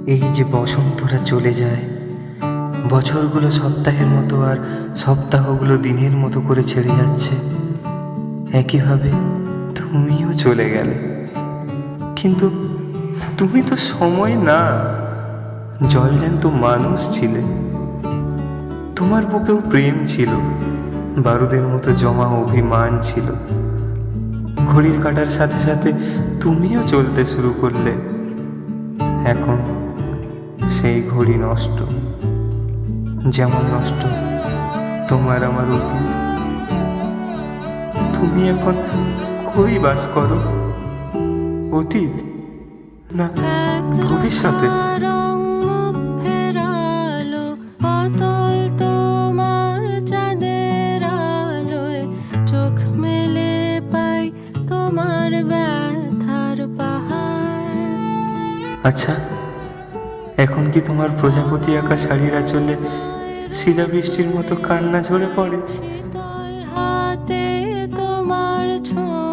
এই যে বসন্তরা চলে যায়, বছরগুলো সপ্তাহের মতো আর সপ্তাহগুলো দিনের মতো করে ছেড়ে যাচ্ছে, একইভাবে তুমিও চলে গেলে। কিন্তু তুমি তো সময় না, জলজ্যান্ত মানুষ ছিলে। তোমার বুকেও প্রেম ছিল, বারুদের মতো জমা অভিমান ছিল। ঘড়ির কাঁটার সাথে সাথে তুমিও চলতে শুরু করলে। এখন সেই ঘড়ি নষ্ট, যেমন নষ্ট তোমার আমার অতীত। তুমি এখন কই বাস করো? অতীত না ভবিষ্যতে? চোখ মেলে পাই তোমার ব্যথার পাহাড়। আচ্ছা, এখন কি তোমার প্রজাপতি আঁকা শাড়ির আঁচলে শিলাবৃষ্টির মতো কান্না ঝরে পড়ে? শীতল হাতে তোমার ছোঁয়া